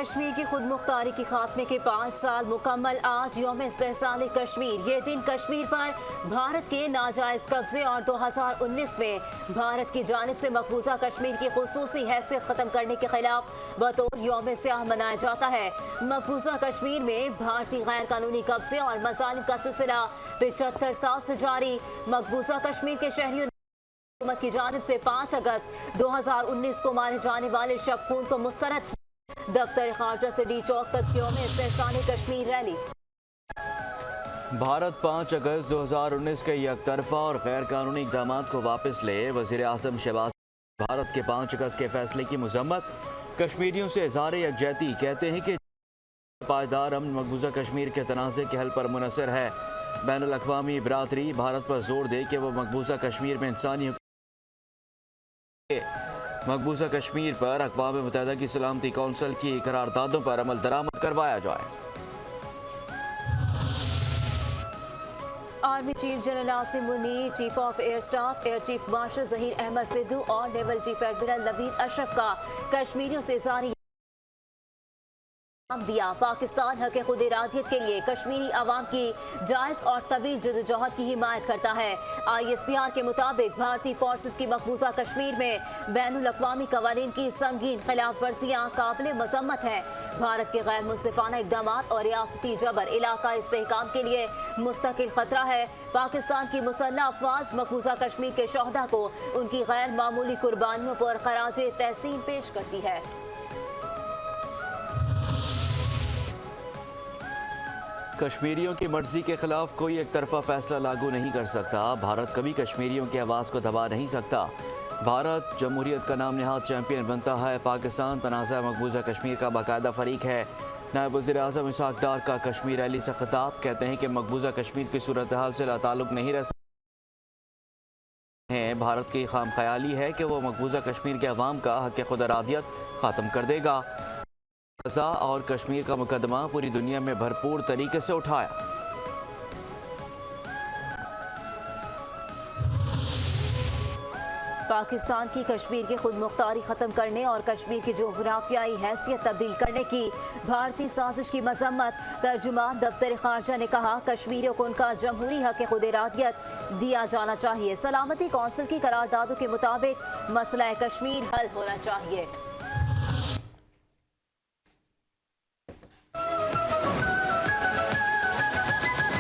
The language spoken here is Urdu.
کشمیر کی خود مختاری کے خاتمے کے 5 سال مکمل آج یوم استحصال کشمیر۔ یہ دن کشمیر پر بھارت کے ناجائز قبضے اور 2019 میں بھارت کی جانب سے مقبوضہ کشمیر کی خصوصی حیثیت ختم کرنے کے خلاف بطور یوم سیاہ منایا جاتا ہے۔ مقبوضہ کشمیر میں بھارتی غیر قانونی قبضے اور مظالم کا سلسلہ 75 سال سے جاری۔ مقبوضہ کشمیر کے شہریوں حکومت کی جانب سے 5 اگست 2019 کو مارے جانے والے شب خون کو مسترد کیا۔ دفتر خارجہ سے ڈی چوک تک یوم استحصال کشمیر ریلی۔ بھارت 5 اگست 2019 کے یک طرفہ اور غیر قانونی اقدامات کو واپس لے۔ وزیر اعظم شہباز بھارت کے 5 اگست کے فیصلے کی مذمت۔ کشمیریوں سے اظہار یکجہتی، کہتے ہیں کہ پائیدار امن مقبوضہ کشمیر کے تنازع کے حل پر منحصر ہے۔ بین الاقوامی برادری بھارت پر زور دے کہ وہ مقبوضہ کشمیر میں انسانی مقبوضہ کشمیر پر اقوام متحدہ کی سلامتی کونسل کی قراردادوں پر عمل درآمد کروایا جائے۔ Army chief general Asim Munir, chief of air staff air chief marshal Zaheer Ahmed Sidhu اور نیول چیف ایڈمرل نوید اشرف کا کشمیریوں سے اظہار دیا۔ پاکستان حق خود ارادیت کے لیے کشمیری عوام کی جائز اور طویل جدوجہد کی حمایت کرتا ہے۔ ISPR کے مطابق بھارتی فورسز کی مقبوضہ کشمیر میں بین الاقوامی قوانین کی سنگین خلاف ورزیاں قابل مذمت ہیں۔ بھارت کے غیر منصفانہ اقدامات اور ریاستی جبر علاقائی استحکام کے لیے مستقل خطرہ ہے۔ پاکستان کی مسلح افواج مقبوضہ کشمیر کے شہداء کو ان کی غیر معمولی قربانیوں پر خراج تحسین پیش کرتی ہے۔ کشمیریوں کی مرضی کے خلاف کوئی ایک طرفہ فیصلہ لاگو نہیں کر سکتا۔ بھارت کبھی کشمیریوں کی آواز کو دبا نہیں سکتا۔ بھارت جمہوریت کا نام نہاد چیمپئن بنتا ہے۔ پاکستان تنازع مقبوضہ کشمیر کا باقاعدہ فریق ہے۔ نائب وزیر اعظم اسحاق ڈار کا کشمیر ریلی سے خطاب، کہتے ہیں کہ مقبوضہ کشمیر کی صورتحال سے لا تعلق نہیں رہ سکتے ہیں۔ بھارت کی خام خیالی ہے کہ وہ مقبوضہ کشمیر کے عوام کا حق خود ارادیت ختم کر دے گا۔ غزہ اور کشمیر کا مقدمہ پوری دنیا میں بھرپور طریقے سے اٹھایا۔ پاکستان کی کشمیر کی خود مختاری ختم کرنے اور کشمیر کی جغرافیائی حیثیت تبدیل کرنے کی بھارتی سازش کی مذمت۔ ترجمان دفتر خارجہ نے کہا، کشمیریوں کو ان کا جمہوری حق خود ارادیت دیا جانا چاہیے۔ سلامتی کونسل کی قراردادوں کے مطابق مسئلہ کشمیر حل ہونا چاہیے۔